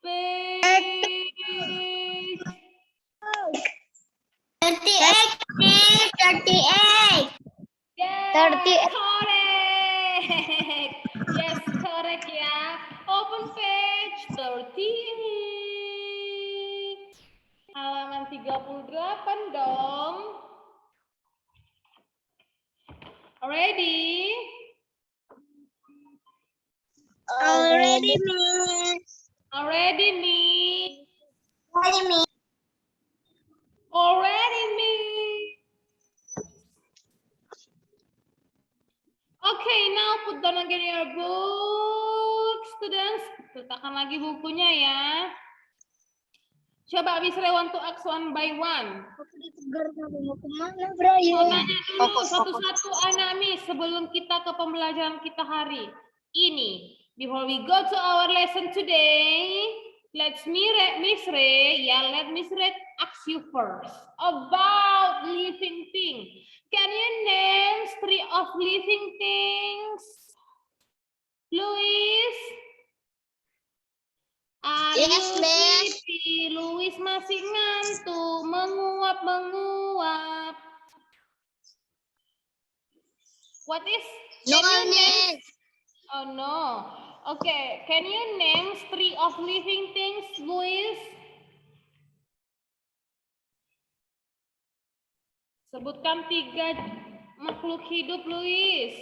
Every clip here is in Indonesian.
Page 38, please. 38. yes, 38. correct. Yes, correct ya. Open page 38. Halaman 38 dong. Ready? Already, miss. Already, me. Already, miss. Already, me. Okay, now put down again your book, students. Letakkan lagi bukunya ya. Coba Miss Ray want to ask one by one. Mau kemana, Brayo? Mau tanya dulu satu-satu anak Miss sebelum kita ke pembelajaran kita hari ini. Before we go to our lesson today, let Miss Ray ask you first about living things. Can you name 3 of living things? Louis? Yes, Miss. Louis masih ngantuk, menguap. What is? No, Can you name? Miss. Oh no. Okay, can you name 3 of living things, Louis? Sebutkan 3 makhluk hidup, Louis.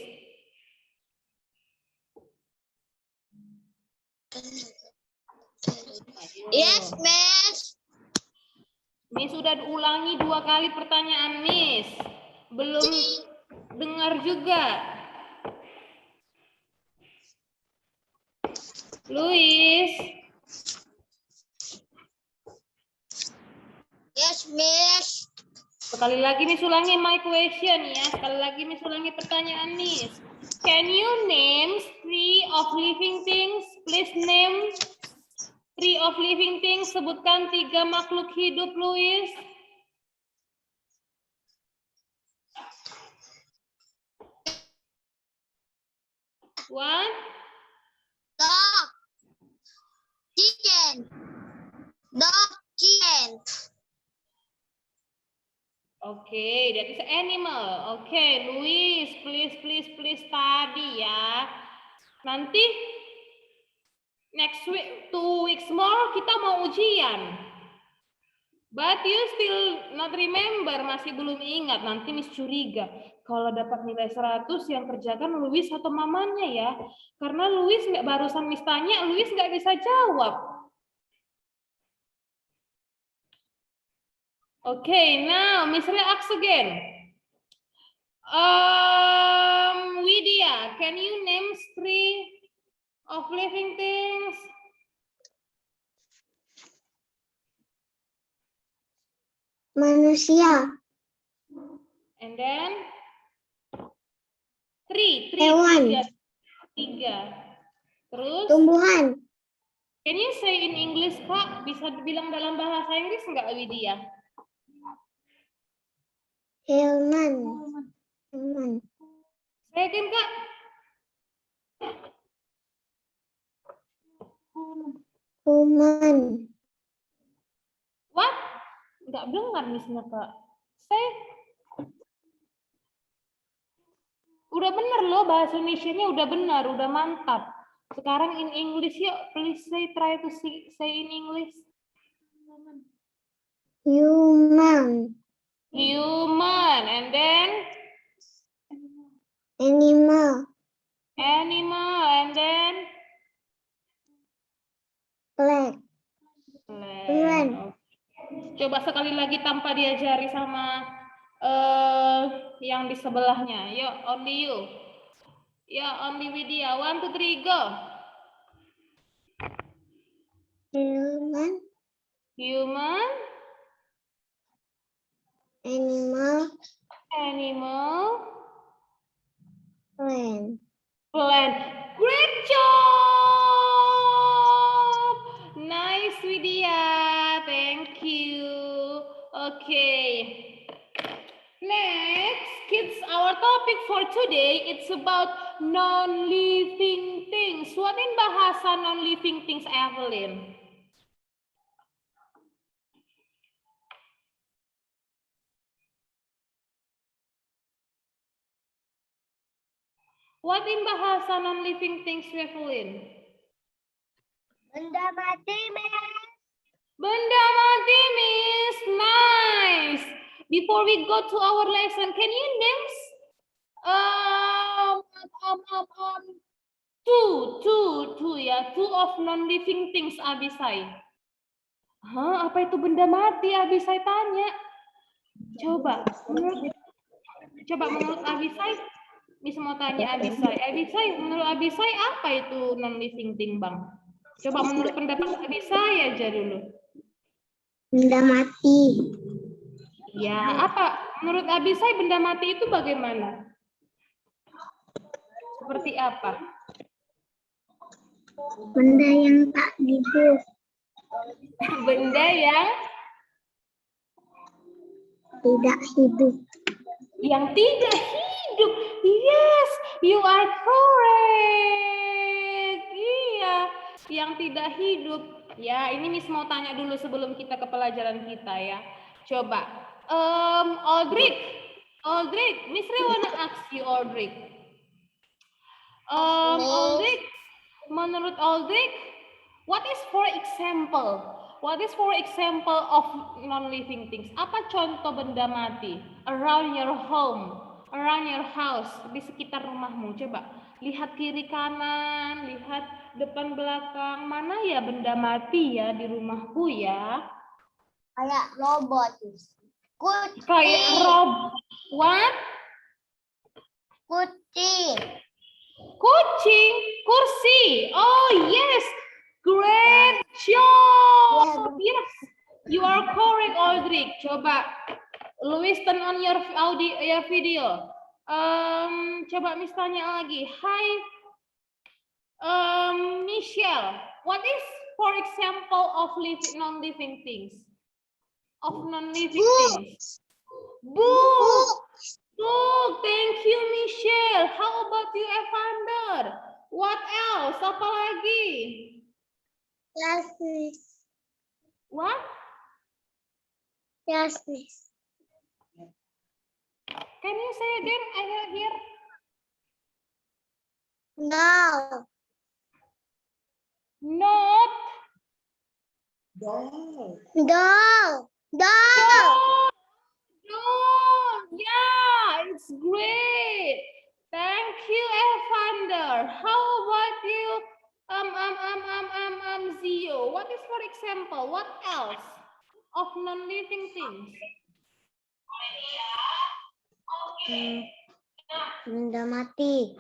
Yes, Miss. Miss sudah ulangi 2 kali pertanyaan Miss. Belum dengar juga. Louis. Yes, Miss. Sekali lagi Miss ulangi my question ya. Sekali lagi Miss ulangi pertanyaan Miss. Can you name 3 of living things? Please name 3 of living things. Sebutkan 3 makhluk hidup, Louis. One. Dog. Chicken. Dog. Chicken. Okay, that is animal. Okay, Louis, please study ya. Nanti next week, 2 weeks more kita mau ujian. But you still not remember, masih belum ingat. Nanti Miss curiga. Kalau dapat nilai 100 yang kerjakan Louis atau mamanya ya. Karena Louis nggak barusan Miss tanya, Louis nggak bisa jawab. Okay, now Miss Ray asks again. Widya, can you name 3 of living things? Manusia. And then 3. Hewan. 3. Terus? Tumbuhan. Can you say in English, Kak? Bisa dibilang dalam bahasa Inggris nggak, Widya? Hewan. Hewan. Saya kan, Kak? Human. What? Nggak dengar misalnya, Kak. Saya udah bener loh, bahasa Indonesia-nya udah benar, udah mantap. Sekarang in English yuk, please try to say in English. Human. Human, and then Animal. animal, and then Plant. plant. Coba sekali lagi tanpa diajari sama yang di sebelahnya. Yuk, only you. Ya, only Widya. 1, 2, 3, go. Human. Human, Animal. animal, Plant. plant. Great job! Nice, Widya. Thank you. Okay. Next, kids, our topic for today, it's about non-living things. What in bahasa non-living things, Evelyn? What in bahasa non-living things, Evelyn? Benda mati, Miss. Benda mati, Miss. Nice. Before we go to our lesson, can you name two of non-living things, Abisai? Hah, apa itu benda mati, Abisai tanya. Coba menurut Abisai, Miss mau tanya Abisai. Abisai, menurut Abisai apa itu non-living thing, Bang? Coba menurut pendapat Abisai aja dulu. Benda mati. Ya, apa? Menurut Abisai benda mati itu bagaimana? Seperti apa? Benda yang tak hidup. Benda yang Tidak hidup. yang tidak hidup. Yes, you are correct. Iya, yang tidak hidup. Ya, ini Miss mau tanya dulu sebelum kita ke pelajaran kita ya. Coba, Aldrich, Miss Ray wanna ask you, Aldrich. Aldrich, menurut Aldrich, what is for example? What is for example of non-living things? Apa contoh benda mati around your home, around your house, di sekitar rumahmu? Coba lihat kiri kanan, lihat depan belakang. Mana ya benda mati ya di rumahku ya? Kayak robot. Kayak what? Kucing. Kucing, kursi. Oh yes, great job. Yes, you are correct, Aldrich. Coba, Louis, turn on your audio, your video. Coba Miss tanya lagi. Hi, Michelle. What is, for example, of non-living things? Of non-living things. Book. Book. Thank you, Michelle. How about you, Evander? What else? Apa lagi? Yes, Miss. What? Yes, Miss. Can you say again? I can't hear. No. Not. No. No. Yeah, it's great. Thank you, Evander. How about you, Zio? What is, for example, what else of non-living things? Benda mati.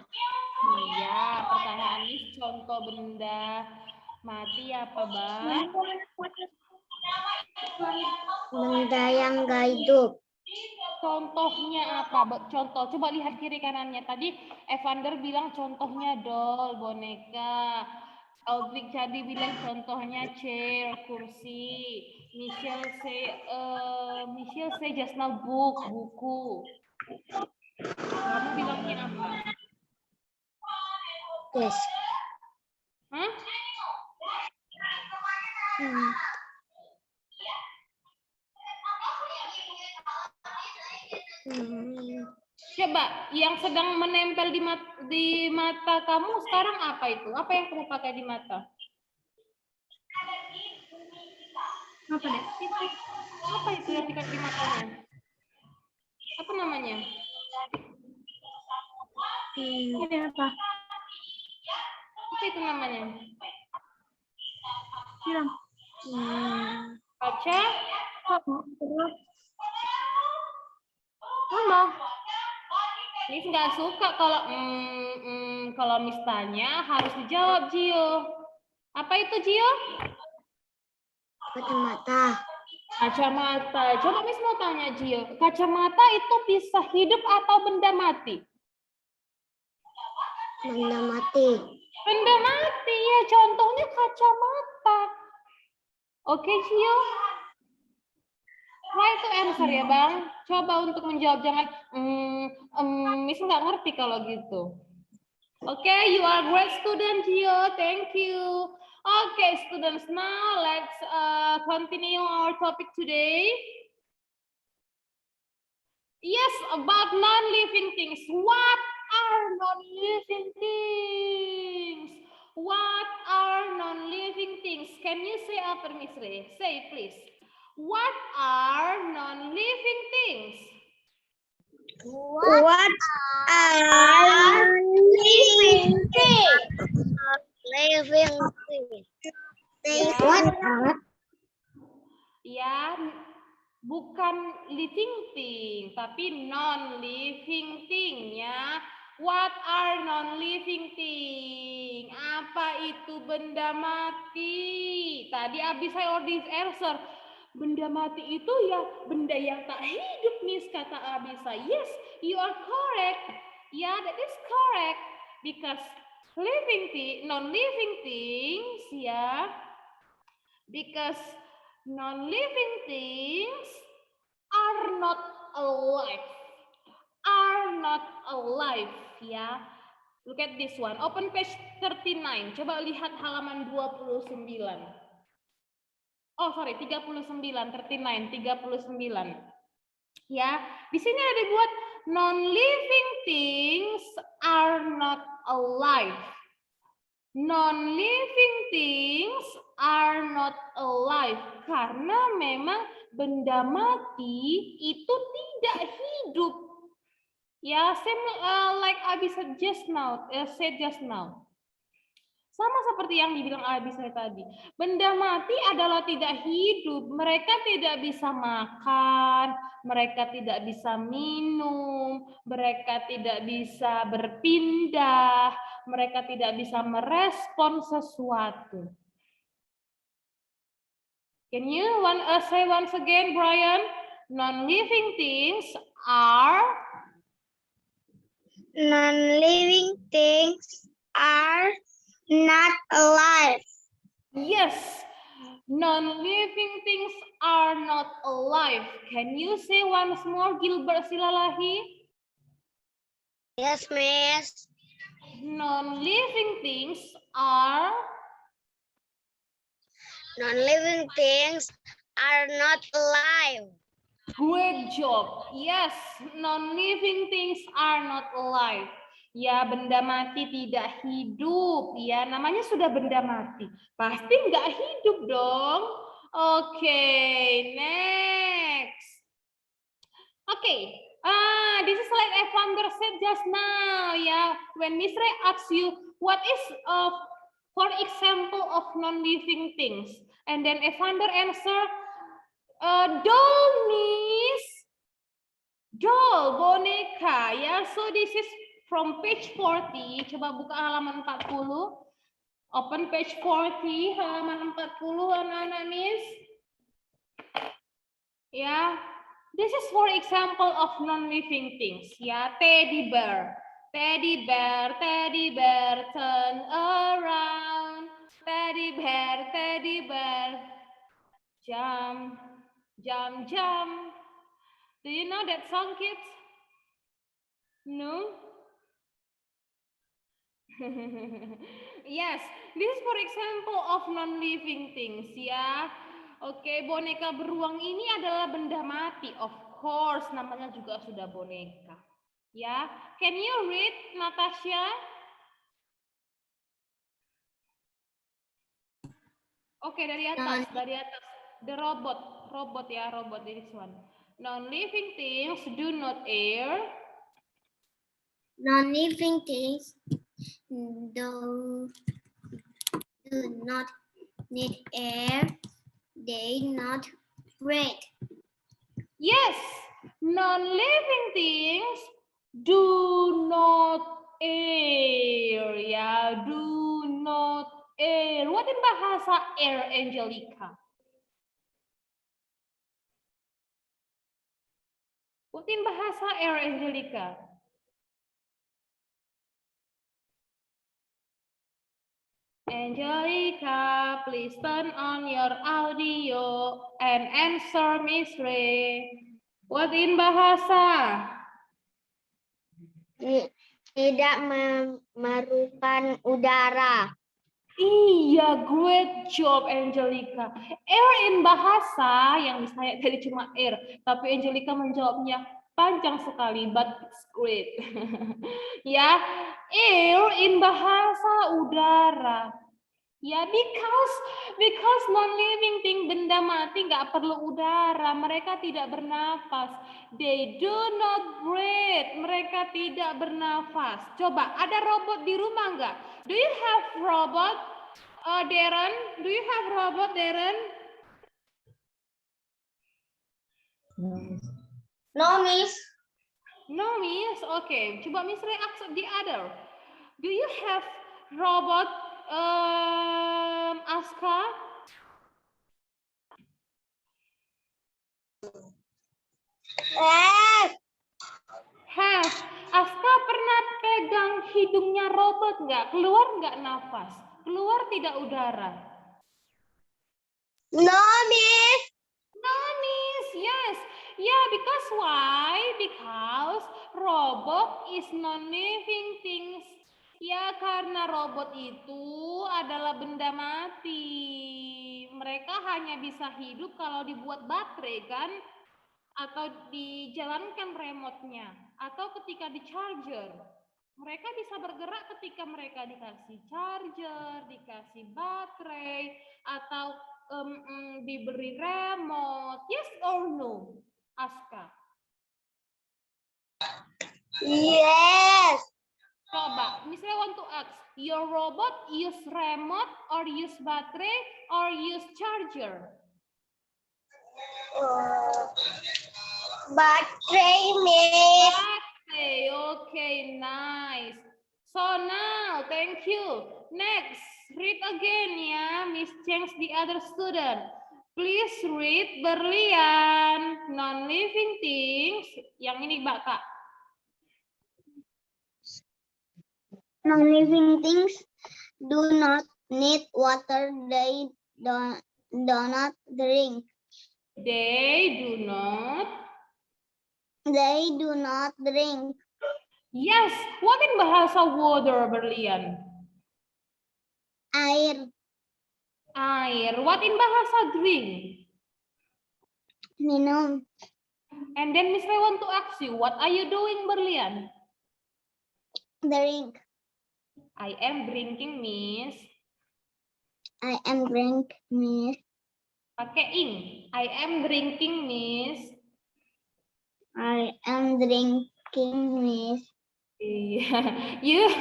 Iya, pertanyaan ini contoh benda mati apa, Bang? Benda yang gak hidup. Contohnya apa? Contoh, coba lihat kiri kanannya. Tadi Evander bilang contohnya doll, boneka. Aldrich tadi bilang contohnya chair, kursi. Michelle say just now book, buku. Kamu bilangnya apa? Yes. Hah? Coba, yang sedang menempel di mata kamu sekarang apa itu? Apa yang kamu pakai di mata? Apa deh? Apa itu yang dikasih di matanya? Apa namanya? Ini apa? Apa itu namanya? Bilang. Kaca? Mama. Miss nggak suka kalau Miss tanya harus dijawab, Gio. Apa itu, Gio? Kacamata. Kacamata. Coba Miss mau tanya, Gio. Kacamata itu bisa hidup atau benda mati? Benda mati. Benda mati, ya. Contohnya kacamata. Oke, Gio. Try to answer ya, Bang. Coba untuk menjawab, jangan Miss nggak ngerti kalau gitu. Oke, you are great student, Gio. Thank you. Okay, students, now let's continue our topic today. Yes, about non-living things. What are non-living things? What are non-living things? Can you say after Miss Ray? Say please. What are non-living things? What are living things? Living things. What are? Ya, bukan living thing, tapi non-living thing ya. What are non-living thing? Apa itu benda mati? Tadi Abi saya already answer. Benda mati itu ya benda yang tak hidup, Miss, kata Abisa. Yes, you are correct. Yeah, that is correct. Because living thing, non-living things, ya. Because non-living things are not alive. Are not alive, ya. Look at this one. Open page 39. Coba lihat halaman 29. Oh, sorry, 39, 39. Ya, di sini ada dibuat non-living things are not alive. Non-living things are not alive karena memang benda mati itu tidak hidup. Ya, same like Abi said just now. Sama seperti yang dibilang Abi saya tadi. Benda mati adalah tidak hidup. Mereka tidak bisa makan, mereka tidak bisa minum, mereka tidak bisa berpindah, mereka tidak bisa merespon sesuatu. Can you say once again, Brian? Non-living things are not alive. Yes, non-living things are not alive. Can you say once more, Gilbert Silalahi? Yes, Miss. Non-living things are not alive. Great job. Yes, non-living things are not alive. Ya, benda mati tidak hidup. Ya, namanya sudah benda mati. Pasti nggak hidup dong. Oke, next. Oke, this is like Evander said just now. Ya, when Miss Ray asks you, what is for example of non-living things? And then Evander answer, doll, Miss. Doll, boneka. Ya, so this is from page 40, coba buka halaman 40. Open page 40, halaman 40, anak-anak Miss. Ya, this is for example of non-living things. Ya, teddy bear. Teddy bear, turn around. Teddy bear, jump, jump, jump. Do you know that song, kids? No? Yes, this is for example of non-living things ya. Oke, boneka beruang ini adalah benda mati. Of course, namanya juga sudah boneka. Ya, can you read, Natasha? Oke, dari atas. The robot ya, robot this one. Non-living things do not air. Non-living things do not need air. They not breathe. Yes, non-living things do not air. Ya, do not air. What in bahasa air, Angelica? What in bahasa air, Angelica? Angelica, please turn on your audio and answer Miss Ray. What in bahasa? Tidak memerlukan udara. Iya, great job Angelica. Air in bahasa yang saya tadi cuma air, tapi Angelica menjawabnya Panjang sekali, but it's great. Ya, air in bahasa udara. Ya, because non-living thing, benda mati nggak perlu udara, mereka tidak bernafas. They do not breathe, mereka tidak bernafas. Coba, ada robot di rumah nggak? Do you have robot, Darren? Do you have robot, Darren? No, Miss. No, Miss. Okay, coba Miss Ray ask the other. Do you have robot, Aska? Have. Aska pernah pegang hidungnya robot nggak? Keluar nggak nafas? Keluar tidak udara? No, Miss. No, Miss. Yes. Yeah, because why? Because robot is non-living things. Ya, karena robot itu adalah benda mati. Mereka hanya bisa hidup kalau dibuat baterai, kan? Atau dijalankan remote-nya, atau ketika di charger. Mereka bisa bergerak ketika mereka dikasih charger, dikasih baterai, atau diberi remote. Yes or no, Aska? Yes. Coba, misalnya want to ask, your robot use remote or use battery or use charger? Baterai, Miss. Baterai, okay, nice. So now, thank you. Next, read again ya, Miss change the other student. Please read Berlian, non-living things. Yang ini Mbak Kak. Non-living things do not need water. They do not drink. They do not. They do not drink. Yes, what in bahasa water, Berlian? Air. Air. What in bahasa drink? Minum. And then Miss Ray want to ask you, what are you doing, Berlian? Drink. I am drinking, Miss. I am drink, Miss. Pakai ing. I am drinking, Miss. I am drinking, Miss. Yeah,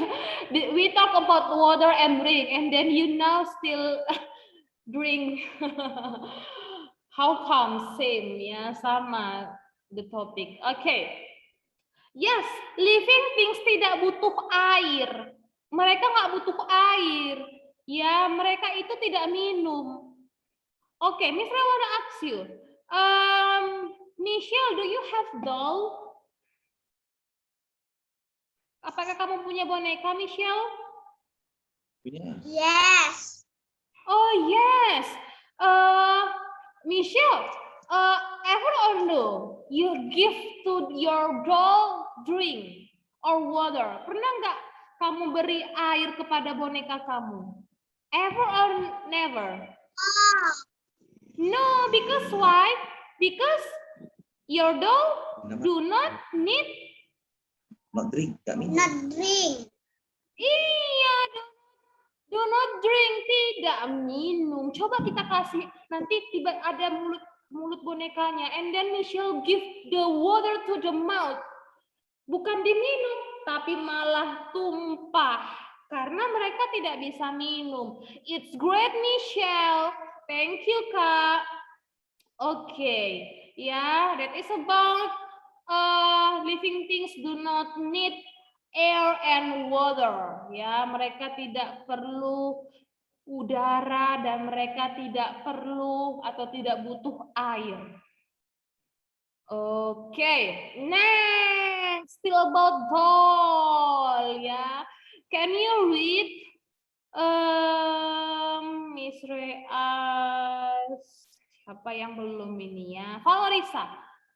we talk about water and drink, and then you now still drink. How come? Same, ya, sama the topic. Okay. Yes, living things tidak butuh air. Mereka nggak butuh air. Ya, mereka itu tidak minum. Oke, Miss Ra wanna ask you. Michelle, do you have doll? Apakah kamu punya boneka, Michelle? Yes. Oh yes. Michelle, ever or no, you give to your doll drink or water? Pernah nggak kamu beri air kepada boneka kamu? Ever or never? No, because why? Because your doll do not need. Not drink, gak minum. Not drink. Iya, do not drink, tidak minum. Coba kita kasih, nanti tiba ada mulut bonekanya, and then Michelle give the water to the mouth. Bukan diminum, tapi malah tumpah. Karena mereka tidak bisa minum. It's great, Michelle. Thank you, Kak. Okay, yeah, that is about living things do not need air and water. Ya, mereka tidak perlu udara dan mereka tidak perlu atau tidak butuh air. Okay, next, still about doll, ya. Can you read, Miss Reas? Siapa yang belum ini ya? Valorisa.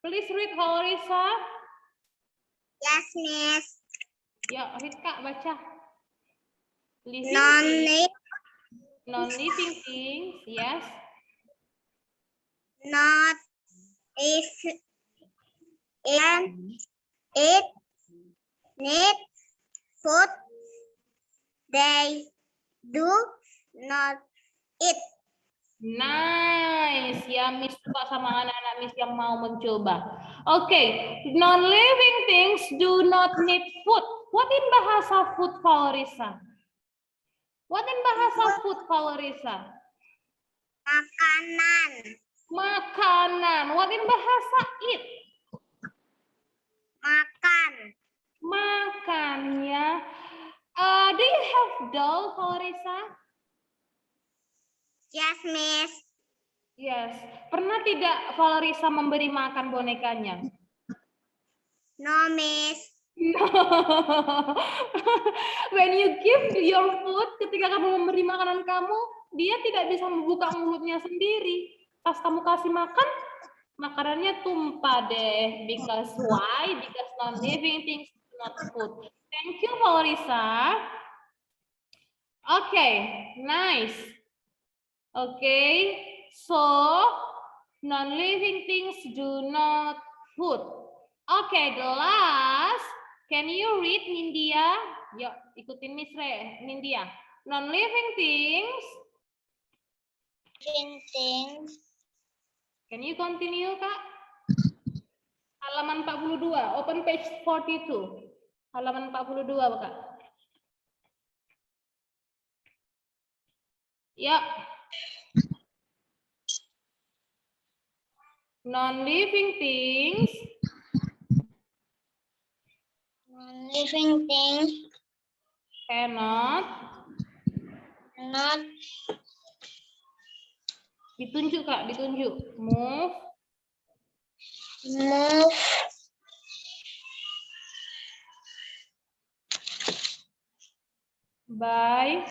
Please read, Valorisa. Yes, Miss. Ya, read Kak, baca. Non-living things, yes. Not if and it need food. They do not eat. Nice. Ya, Miss suka sama anak-anak Miss yang mau mencoba. Oke, non-living things do not need food. What in bahasa food, Valorisa? What in bahasa food, Valorisa? Makanan. Makanan. What in bahasa eat? Makan. Makan ya. Do you have doll, Valorisa? Yes, Miss. Yes. Pernah tidak Valorisa memberi makan bonekanya? No, Miss. No. When you give your food, ketika kamu memberi makanan kamu, dia tidak bisa membuka mulutnya sendiri. Pas kamu kasih makan, makanannya tumpah deh. Because why? Because non-living things do not food. Thank you, Valorisa. Okay, nice. Okay, so non-living things do not food. Okay, the last. Can you read, Nindya? Yuk, ikutin Miss Re, Nindya. Non-living things. Living things. Can you continue, Kak? Halaman 42, open page 42. Halaman 42, Kak. Ya. Non-living things. Non-living things Cannot. not Ditunjuk, Kak, ditunjuk. Move. move By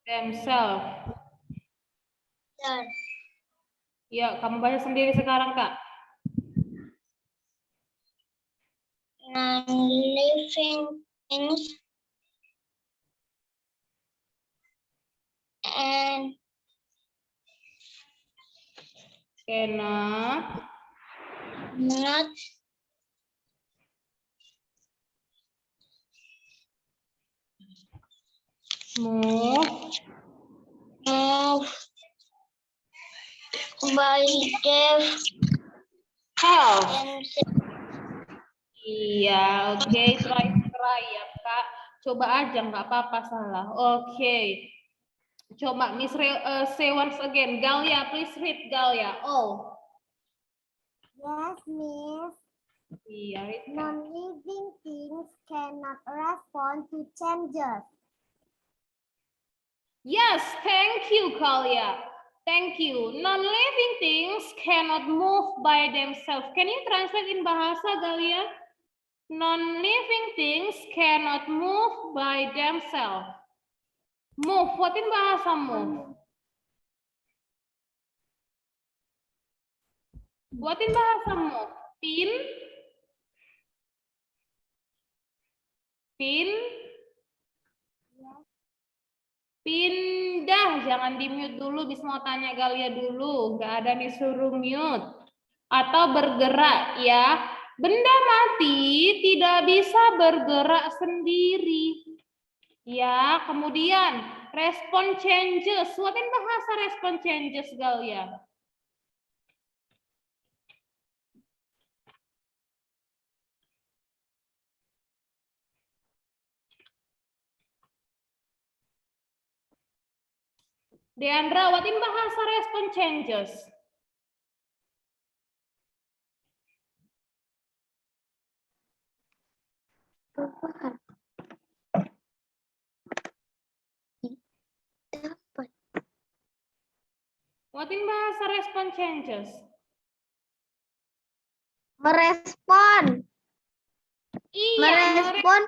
themselves. themselves. Ya, kamu baca sendiri sekarang, Kak. Non-living things and Cannot not move move by themselves. health. Iya, oke, try ya, Kak. Coba aja, nggak apa-apa salah. Oke. Coba Miss say once again. Galia, please read, Galia. Oh. Yes, Miss. Iya, read, Kak. Non-living things cannot respond to changes. Yes, thank you, Galia. Thank you. Non-living things cannot move by themselves. Can you translate in bahasa, Galia? Non-living things cannot move by themselves. Move, what in bahasa move? What in bahasa move? Pindah, jangan di mute dulu, bisa mau tanya Galia dulu, nggak ada disuruh mute. Atau bergerak ya. Benda mati tidak bisa bergerak sendiri. Ya, kemudian respon changes. What in bahasa respon changes, Galia? Deandra, what in bahasa respon changes? What in bahasa respon changes? Merespon. Iya, Merespon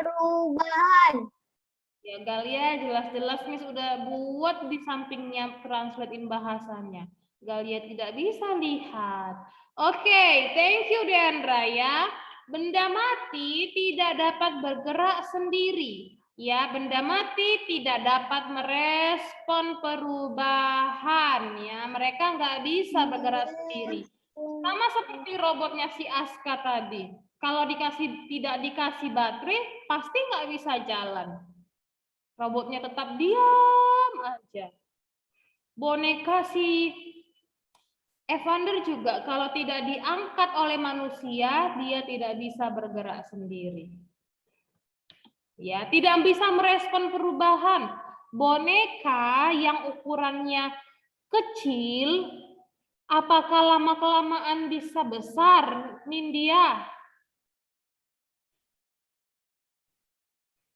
perubahan. Ya, Galia jelas-jelas Miss udah buat di sampingnya translate in bahasanya. Galia tidak bisa lihat. Oke, thank you Deandra ya. Benda mati tidak dapat bergerak sendiri. Ya, benda mati tidak dapat merespon perubahan. Ya, mereka nggak bisa bergerak sendiri. Sama seperti robotnya si Aska tadi. Kalau tidak dikasih baterai, pasti nggak bisa jalan. Robotnya tetap diam aja. Boneka si Evander juga kalau tidak diangkat oleh manusia, dia tidak bisa bergerak sendiri. Ya, tidak bisa merespon perubahan. Boneka yang ukurannya kecil, apakah lama-kelamaan bisa besar, Nindya?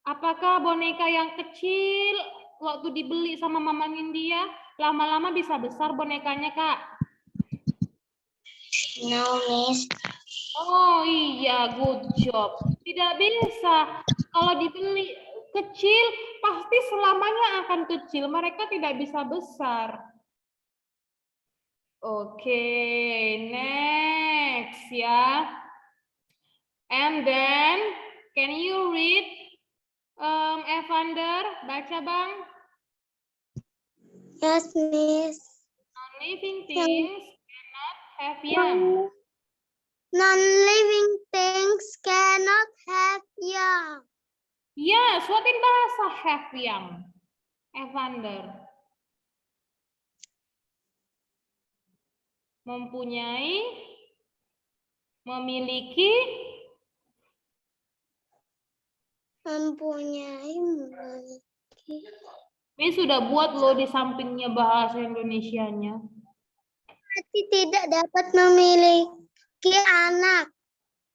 Apakah boneka yang kecil waktu dibeli sama Mama Nindya, lama-lama bisa besar bonekanya, Kak? No, Miss. Oh iya, good job. Tidak bisa. Kalau dibeli kecil, pasti selamanya akan kecil. Mereka tidak bisa besar. Oke, next ya. And then, can you read, Evander? Baca, Bang. Yes, Miss. Non-living things cannot have young. Non-living things cannot have young. Yes, what in bahasa have young, Evander? Mempunyai, memiliki, ini sudah buat loh di sampingnya bahasa Indonesianya. Mati tidak dapat memiliki anak.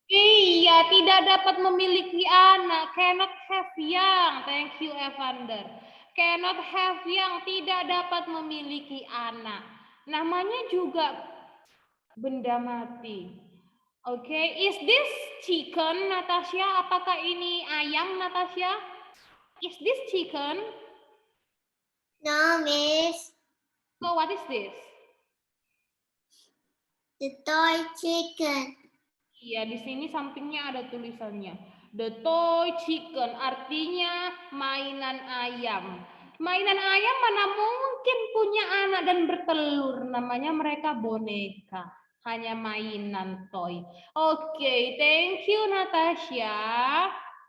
Iya, tidak dapat memiliki anak. Cannot have young. Thank you, Evander. Cannot have young, tidak dapat memiliki anak. Namanya juga benda mati. Oke, is this chicken, Natasha? Apakah ini ayam, Natasha? Is this chicken? No, Miss. So what is this? The toy chicken. Iya, di sini sampingnya ada tulisannya. The toy chicken, artinya mainan ayam. Mainan ayam mana mungkin punya anak dan bertelur. Namanya mereka boneka. Hanya mainan toy. Oke, thank you Natasha.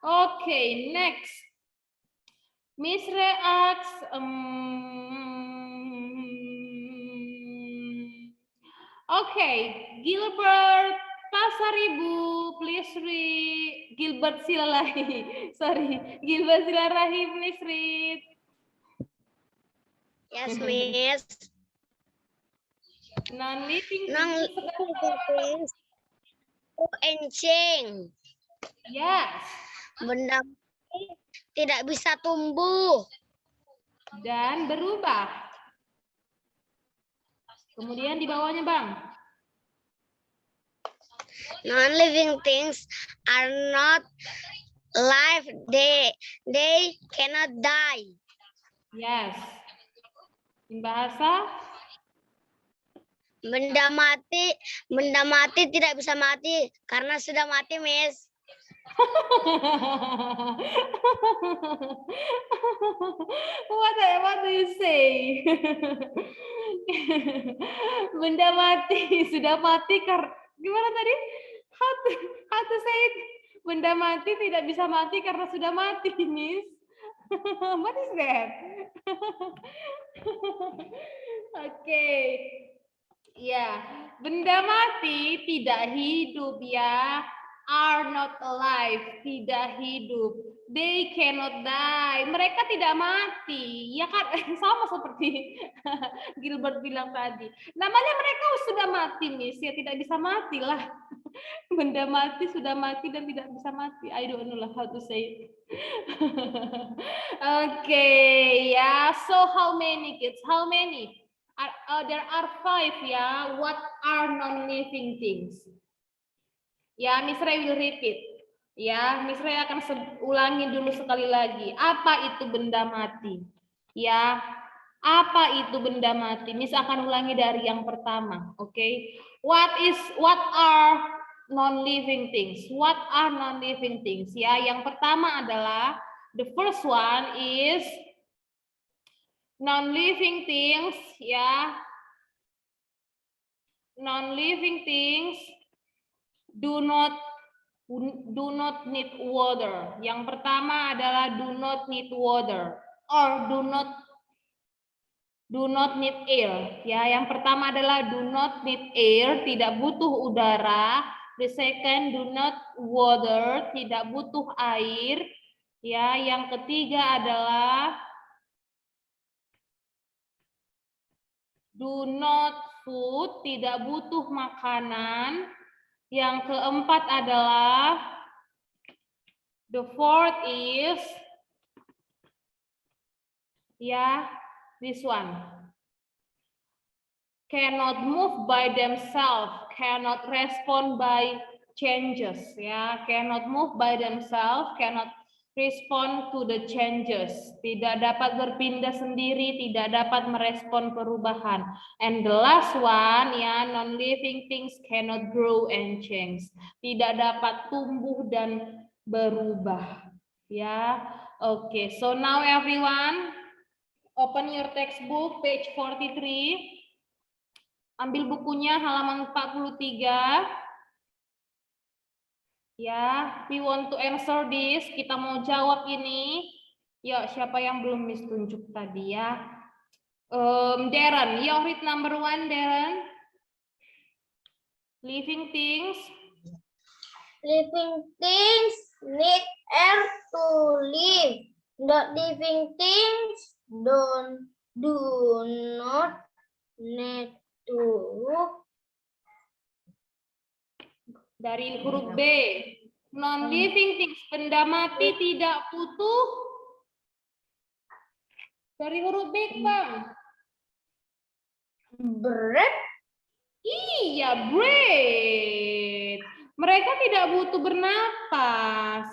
Oke, next. Miss Re asks, okay, Gilbert Pasaribu, please read. Gilbert Silalahi, sorry, Gilbert Silalahi, please read. Yes, Miss. Non-living Non-living encing. Yes. Benda mati tidak bisa tumbuh. Dan berubah. Kemudian di bawahnya, Bang. Non-living things are not alive. They cannot die. Yes. In bahasa? Benda mati tidak bisa mati karena sudah mati, Miss. What do you say? Benda mati sudah mati karena gimana tadi? How to say it? Benda mati tidak bisa mati karena sudah mati, Miss. What is that? Oke. Ya, benda mati tidak hidup ya. Are not alive, tidak hidup. They cannot die. Mereka tidak mati. Ya kan sama seperti Gilbert bilang tadi. Namanya mereka sudah mati, Miss. Ya tidak bisa mati lah. Benda mati sudah mati dan tidak bisa mati. I don't know how to say it. Okay, ya. So how many kids? How many? There are 5 ya. What are non-living things? Ya, Miss Ray will repeat. Ya, Miss Ray akan ulangi dulu sekali lagi. Apa itu benda mati? Ya, apa itu benda mati? Miss akan ulangi dari yang pertama. Oke. What are non-living things? What are non-living things? Ya, yang pertama adalah The first one is non-living things, ya. Non-living things do not need water. Yang pertama adalah do not need water or do not need air. Ya, yang pertama adalah do not need air, tidak butuh udara. The second, do not water, tidak butuh air. Ya, yang ketiga adalah do not food, tidak butuh makanan. Yang keempat adalah the fourth is ya, this one. Cannot move by themselves, cannot respond by changes, ya. Cannot move by themselves, cannot respond to the changes. Tidak dapat berpindah sendiri, tidak dapat merespon perubahan. And the last one, ya, non-living things cannot grow and change. Tidak dapat tumbuh dan berubah, ya. Okay, so now everyone, open your textbook, page 43. Ambil bukunya halaman 43. Ya, we want to answer this. Kita mau jawab ini. Ya, siapa yang belum Miss tunjuk tadi ya? Darren, you read number 1, Darren. Living things. Living things need air to live. Not living things do not need to. Dari huruf B. Non-living things, benda mati tidak butuh. Dari huruf B, Bang. Bread. Iya, bread. Mereka tidak butuh bernapas.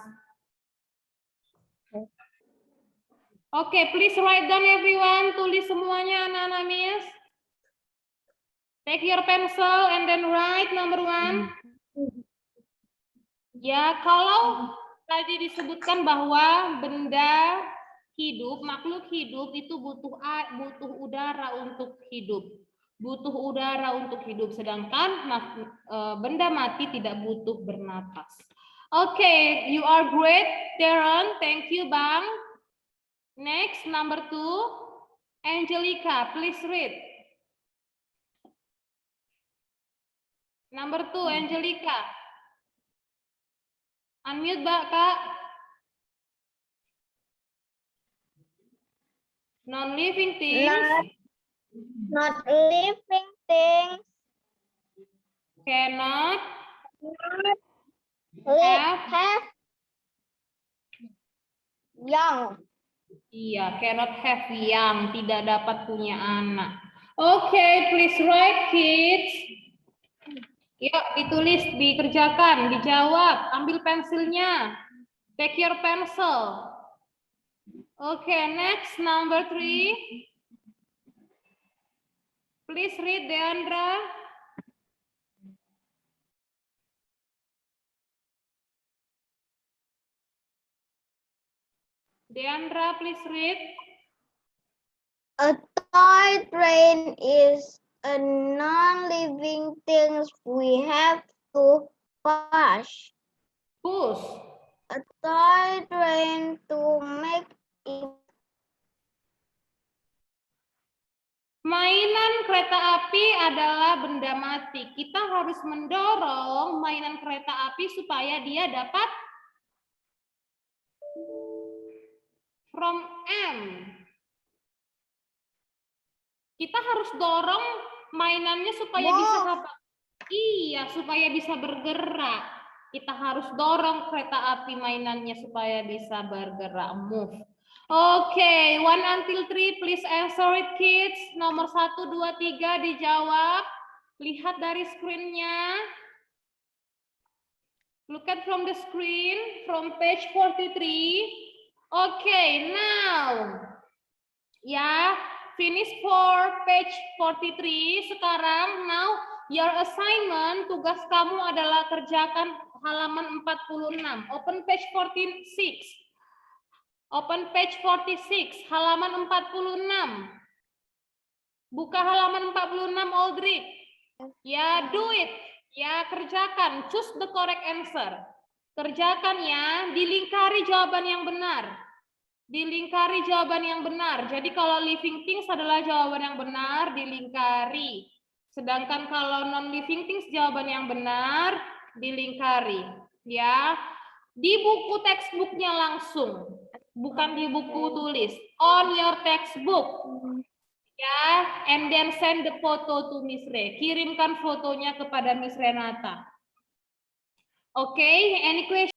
Oke, please write down everyone. Tulis semuanya, anak-anak Miss. Take your pencil and then write number 1. Ya, kalau tadi disebutkan bahwa benda hidup, makhluk hidup itu butuh udara untuk hidup. Butuh udara untuk hidup, sedangkan benda mati tidak butuh bernapas. Okay, you are great, Darren. Thank you, Bang. Next, number 2, Angelica, please read. Number 2, Angelica. Unmute, Kak. Non-living things. Not living things Cannot have young. Iya, cannot have young, tidak dapat punya anak. Okay, please write, kids. Yuk, ditulis, dikerjakan, dijawab. Ambil pensilnya. Take your pencil. Okay, next, number 3. Please read, Deandra. Deandra, please read. A toy train is a non-living thing we have to push. Push. A toy train to make it. Mainan kereta api adalah benda mati. Kita harus mendorong mainan kereta api supaya dia dapat from M. Kita harus dorong mainannya supaya bisa apa? Iya, supaya bisa bergerak. Kita harus dorong kereta api mainannya supaya bisa bergerak, move. Oke, 1 until 3, please answer it, kids. Nomor 1, 2, 3 dijawab. Lihat dari screen-nya. Look at from the screen, from page 43. Okay, now. Ya, finish for page 43. Sekarang, now, your assignment, tugas kamu adalah kerjakan halaman 46. Open page 46. Open page 46, halaman 46. Buka halaman 46, Aldrich. Ya, do it. Ya, kerjakan. Choose the correct answer. Kerjakan ya, dilingkari jawaban yang benar. Dilingkari jawaban yang benar. Jadi kalau living things adalah jawaban yang benar, dilingkari. Sedangkan kalau non-living things jawaban yang benar, dilingkari. Ya, di buku textbooknya langsung, bukan di buku tulis. On your textbook. Ya, and then send the photo to Miss Re. Kirimkan fotonya kepada Miss Renata. Okay, any question?